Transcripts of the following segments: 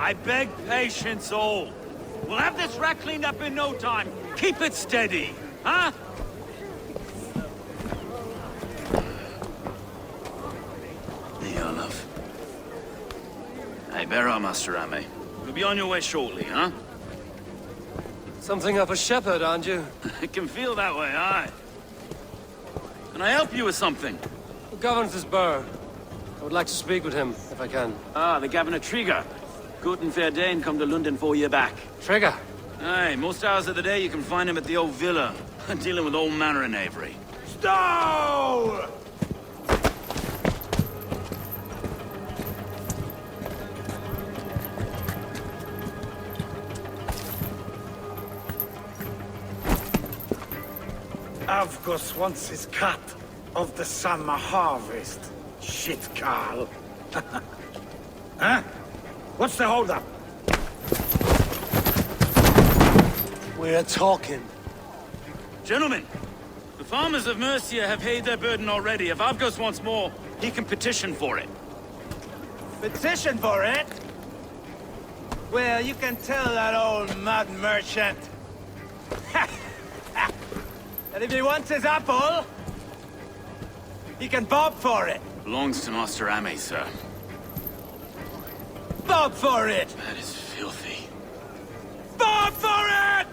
I beg patience, all. We'll have this wreck cleaned up in no time. Keep it steady, huh? Here, love. Hey, bear our Master Ame. You'll be on your way shortly, huh? Something of a shepherd, aren't you? It can feel that way, aye. Can I help you with something? Who governs this burr? I would like to speak with him, if I can. Ah, the Governor Trigger. Good and fair Dane come to London 4 year back. Trigger? Aye, most hours of the day you can find him at the old villa, dealing with all manner of knavery. Stow! Avgos wants his cut of the summer harvest. Shit, Carl. Huh? What's the holdup? We're talking. Gentlemen, the farmers of Mercia have paid their burden already. If Avgos wants more, he can petition for it. Petition for it? Well, you can tell that old mud merchant. And if he wants his apple, he can bob for it. Belongs to Master Ame, sir. Bob for it! That is filthy. Bob for it!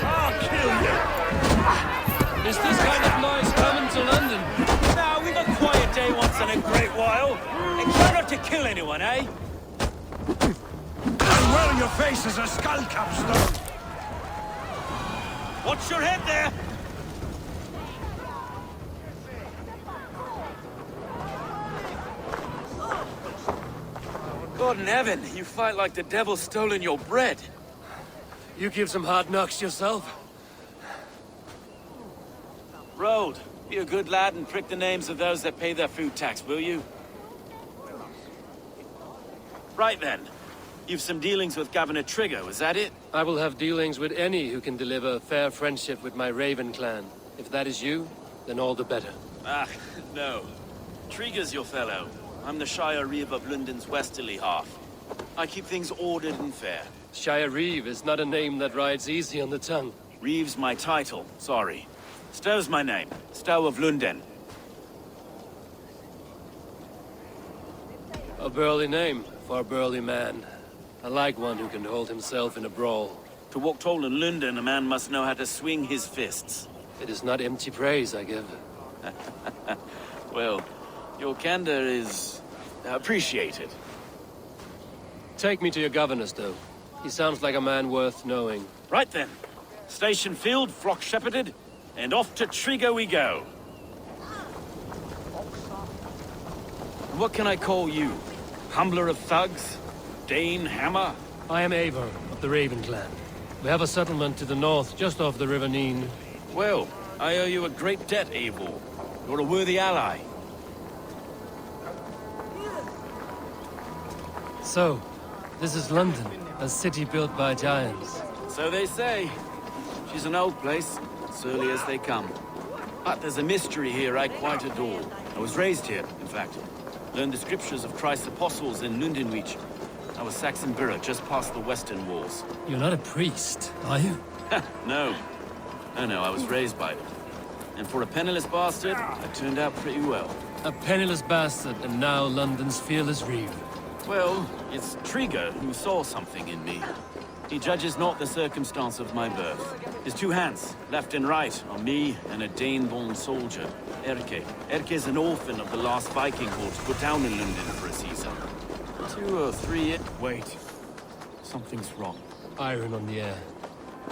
I'll kill you! Is this kind of noise coming to London? Now, we've a quiet day once in a great while. And try not to kill anyone, eh? And well, your face is a skull capstone! Watch your head there! God in heaven, you fight like the devil stolen your bread. You give some hard knocks yourself? Road, be a good lad and prick the names of those that pay their food tax, will you? Right then. You've some dealings with Governor Trigger, was that it? I will have dealings with any who can deliver fair friendship with my Raven clan. If that is you, then all the better. Ah, no. Trigger's your fellow. I'm the Shire Reeve of London's westerly half. I keep things ordered and fair. Shire Reeve is not a name that rides easy on the tongue. Reeve's my title, sorry. Stow's my name. Stow of London. A burly name for a burly man. I like one who can hold himself in a brawl. To walk tall in London, a man must know how to swing his fists. It is not empty praise I give. Well, your candor is appreciated. Take me to your governor, Stow. He sounds like a man worth knowing. Right then. Station filled, flock shepherded, and off to Trigger we go. What can I call you? Humbler of thugs? Dane Hammer? I am Eivor of the Raven clan. We have a settlement to the north, just off the River Neen. Well, I owe you a great debt, Eivor. You're a worthy ally. So, this is London, a city built by giants. So they say. She's an old place, surly as they come. But there's a mystery here I quite adore. I was raised here, in fact. Learned the scriptures of Christ's apostles in Lundenreach. I was Saxon Borough, just past the western walls. You're not a priest, are you? No. No, I was raised by them. And for a penniless bastard, I turned out pretty well. A penniless bastard, and now London's fearless Reeve. Well, it's Trigger who saw something in me. He judges not the circumstance of my birth. His two hands, left and right, on me and a Dane-born soldier, Erke. Erke's an orphan of the last Viking horde put down in London for a season. 2 or 3 Wait. Something's wrong. Iron on the air.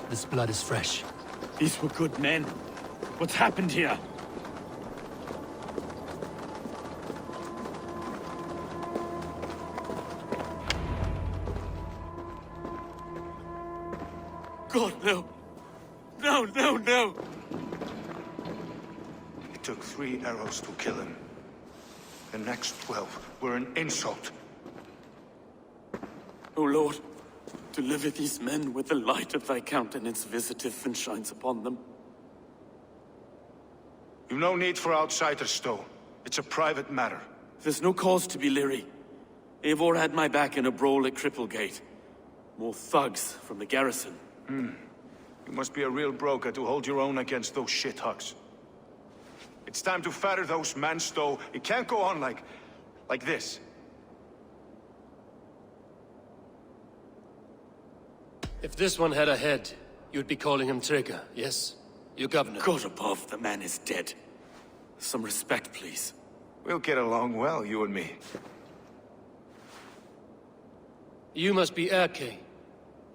This blood is fresh. These were good men. What's happened here? God, no. It took 3 arrows to kill him. The next 12 were an insult. O Lord, deliver these men with the light of thy countenance visiteth and shines upon them. You've no need for outsiders, Stowe. It's a private matter. There's no cause to be leery. Eivor had my back in a brawl at Cripplegate. More thugs from the garrison. You must be a real broker to hold your own against those shithugs. It's time to fetter those men, Stowe. It can't go on like this. If this one had a head, you'd be calling him Trigger, yes? Your governor. God above, the man is dead. Some respect, please. We'll get along well, you and me. You must be Erke,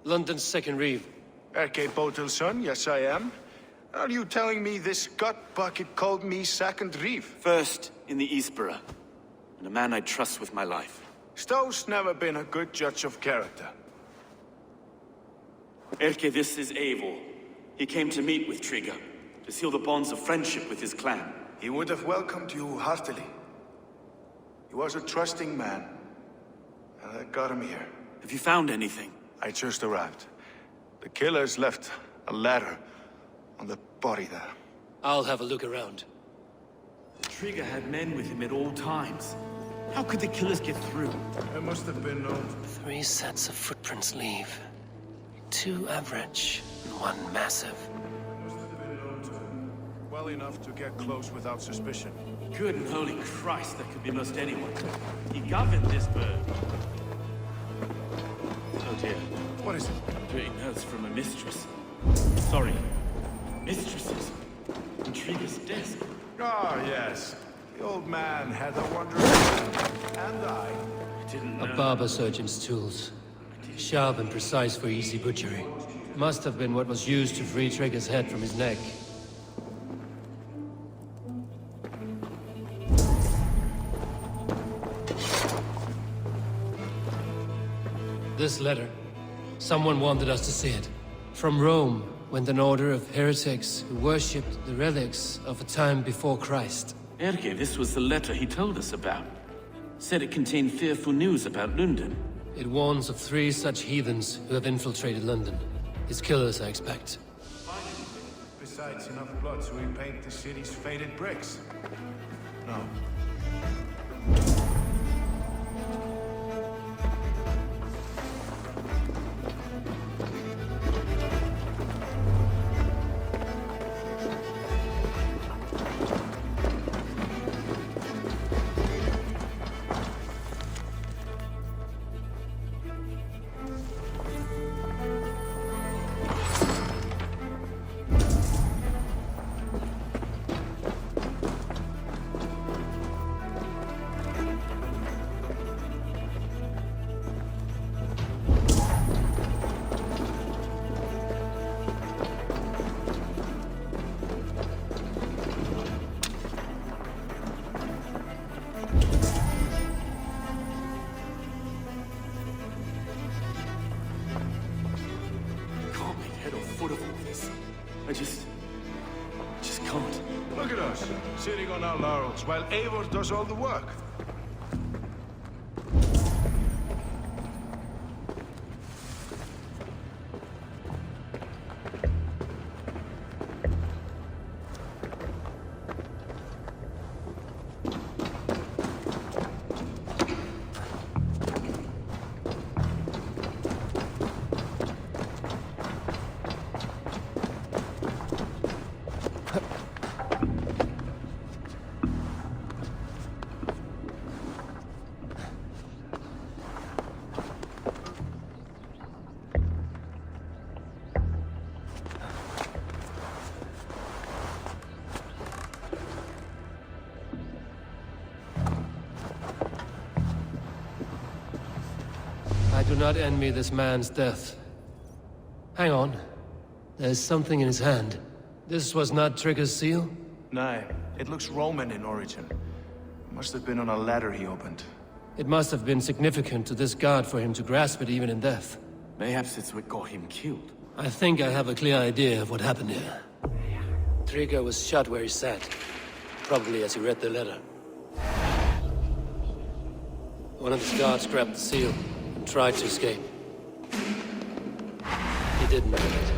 London's second reeve. Erke Botel's son, yes I am. Are you telling me this gut bucket called me second reeve? First in the Eastborough, and a man I trust with my life. Stowe's never been a good judge of character. Erke, this is Eivor. He came to meet with Trigger, to seal the bonds of friendship with his clan. He would have welcomed you heartily. He was a trusting man, and I got him here. Have you found anything? I just arrived. The killers left a letter on the body there. I'll have a look around. Trigger had men with him at all times. How could the killers get through? There must have been no... 3 sets of footprints leave. 2 average, and 1 massive. Must have been no well enough to get close without suspicion. Good and holy Christ, that could be most anyone. He governed this bird. Oh dear. What is it? Dirty notes from a mistress. Sorry. Mistresses. On Trigger's desk. Ah, yes. The old man had a wondrous hand. And I. Didn't know. A barber surgeon's tools. Sharp and precise for easy butchery. Must have been what was used to free Trigger's head from his neck. This letter. Someone wanted us to see it. From Rome went an order of heretics who worshipped the relics of a time before Christ. Erke, this was the letter he told us about. Said it contained fearful news about London. It warns of 3 such heathens who have infiltrated London. His killers, I expect. Besides enough blood to repaint the city's faded bricks. No. I just can't. Look at us, sitting on our laurels, while Eivor does all the work. I do not envy this man's death. Hang on. There's something in his hand. This was not Trigger's seal? No, it looks Roman in origin. Must have been on a ladder he opened. It must have been significant to this guard for him to grasp it even in death. Mayhaps it's what got him killed. I think I have a clear idea of what happened here. Trigger was shot where he sat. Probably as he read the letter. One of his guards grabbed the seal and tried to escape. He didn't make it.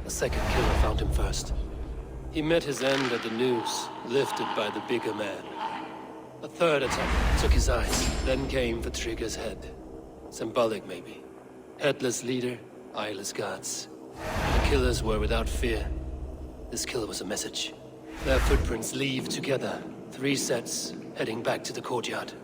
A second killer found him first. He met his end at the noose, lifted by the bigger man. A third attack took his eyes, then came for Trigger's head. Symbolic, maybe. Headless leader, eyeless guards. The killers were without fear. This kill was a message. Their footprints leave together, 3 sets, heading back to the courtyard.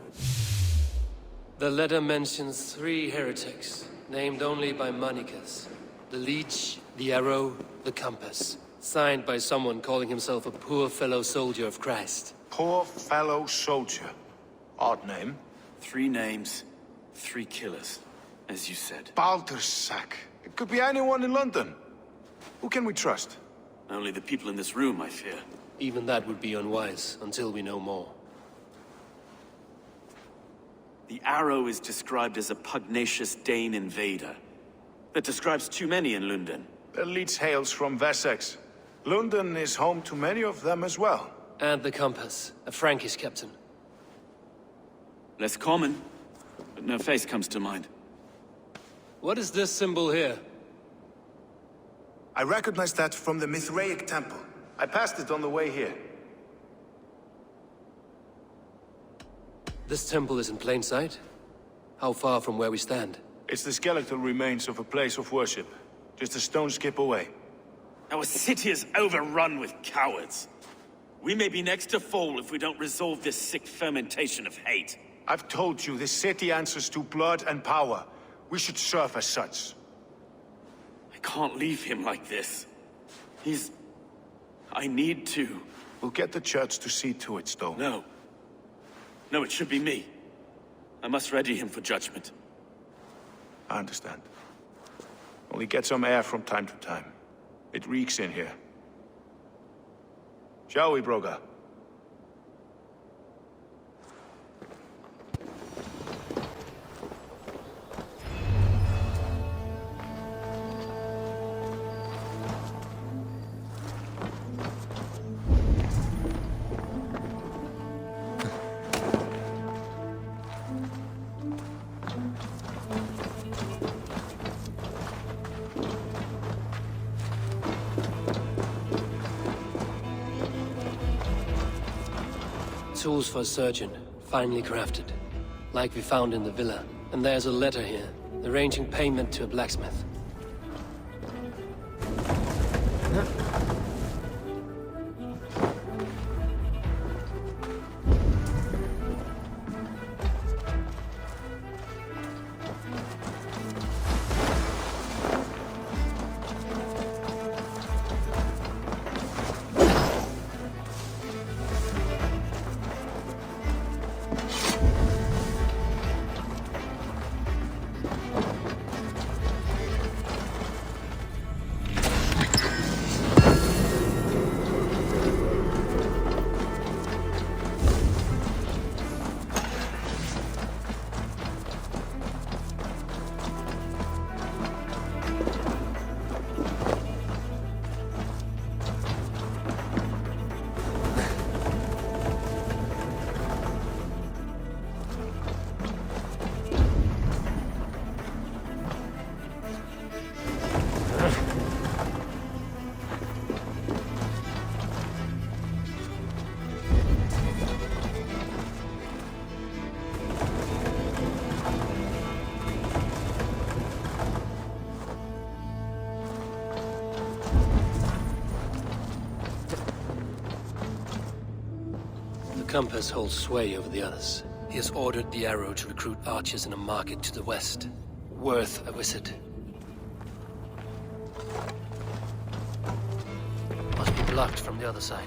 The letter mentions 3 heretics, named only by monikers. The Leech, the Arrow, the Compass. Signed by someone calling himself a poor fellow soldier of Christ. Poor fellow soldier. Odd name. 3 names, 3 killers, as you said. Baldersack. It could be anyone in London. Who can we trust? Only the people in this room, I fear. Even that would be unwise, until we know more. The Arrow is described as a pugnacious Dane invader. That describes too many in London. The Leech hails from Wessex. London is home to many of them as well. And the Compass, a Frankish captain. Less common, but no face comes to mind. What is this symbol here? I recognize that from the Mithraic temple. I passed it on the way here. This temple is in plain sight? How far from where we stand? It's the skeletal remains of a place of worship. Just a stone's skip away. Our city is overrun with cowards. We may be next to fall if we don't resolve this sick fermentation of hate. I've told you, this city answers to blood and power. We should serve as such. I can't leave him like this. I need to. We'll get the church to see to it, Stowe. No. No, it should be me. I must ready him for judgment. I understand. Only get some air from time to time. It reeks in here. Shall we, Broga? Tools for a surgeon, finely crafted. Like we found in the villa. And there's a letter here, arranging payment to a blacksmith. Compass holds sway over the others. He has ordered the Arrow to recruit archers in a market to the west. Worth a visit. Must be blocked from the other side.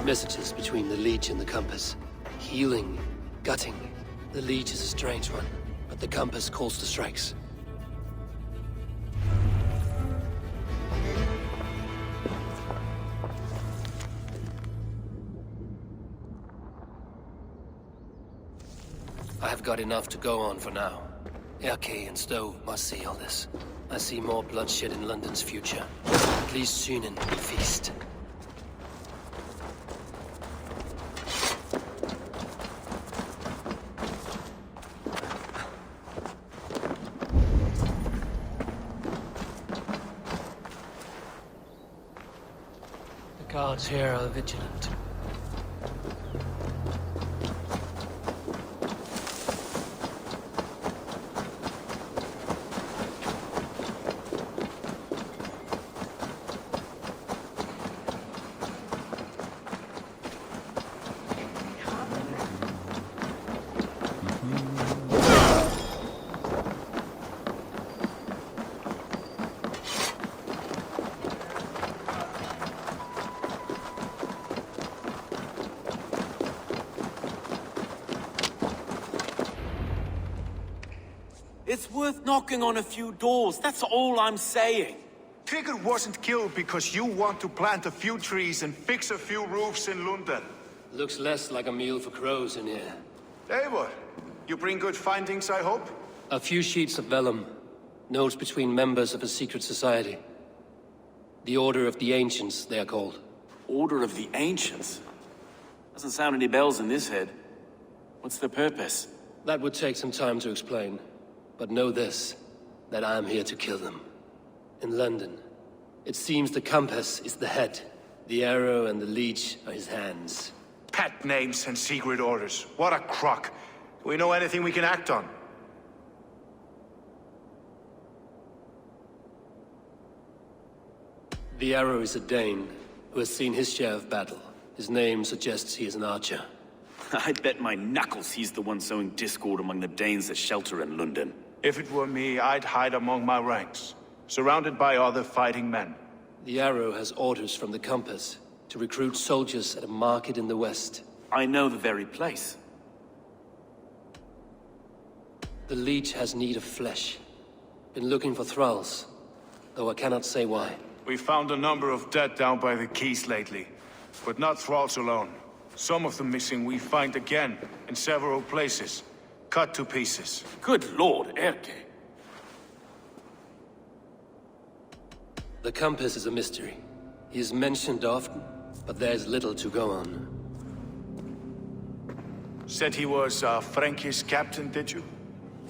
messages between the Leech and the Compass. Healing, gutting. The Leech is a strange one, but the Compass calls the strikes. I have got enough to go on for now. Erke and Stowe must see all this. I see more bloodshed in London's future. At least soon in feast. The guards here are vigilant. It's worth knocking on a few doors, that's all I'm saying. Trigger wasn't killed because you want to plant a few trees and fix a few roofs in London. Looks less like a meal for crows in here. Eivor, you bring good findings, I hope? A few sheets of vellum. Notes between members of a secret society. The Order of the Ancients, they are called. Order of the Ancients? Doesn't sound any bells in this head. What's the purpose? That would take some time to explain. But know this, that I am here to kill them. In London, it seems the Compass is the head. The arrow and the leech are his hands. Pet names and secret orders. What a crock. Do we know anything we can act on? The arrow is a Dane, who has seen his share of battle. His name suggests he is an archer. I bet my knuckles he's the one sowing discord among the Danes that shelter in London. If it were me, I'd hide among my ranks, surrounded by other fighting men. The arrow has orders from the Compass to recruit soldiers at a market in the west. I know the very place. The Leech has need of flesh. Been looking for thralls, though I cannot say why. We found a number of dead down by the quays lately, but not thralls alone. Some of the missing we find again in several places, cut to pieces. Good lord, Erke. The Compass is a mystery. He is mentioned often, but there is little to go on. Said he was a Frankish captain, did you?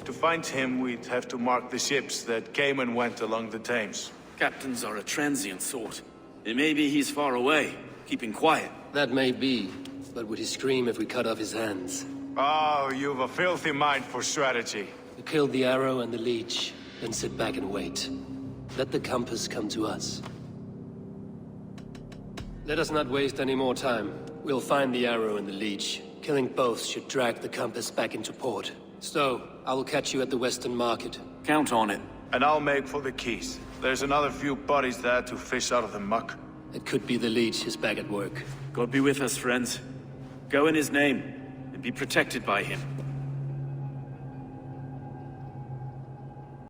To find him, we'd have to mark the ships that came and went along the Thames. Captains are a transient sort. It may be he's far away, keeping quiet. That may be, but would he scream if we cut off his hands? Oh, you've a filthy mind for strategy. We kill the arrow and the leech, then sit back and wait. Let the Compass come to us. Let us not waste any more time. We'll find the arrow and the leech. Killing both should drag the Compass back into port. Stowe, I will catch you at the Western Market. Count on it. And I'll make for the quays. There's another few bodies there to fish out of the muck. It could be the leech is back at work. God be with us, friends. Go in his name, and be protected by him.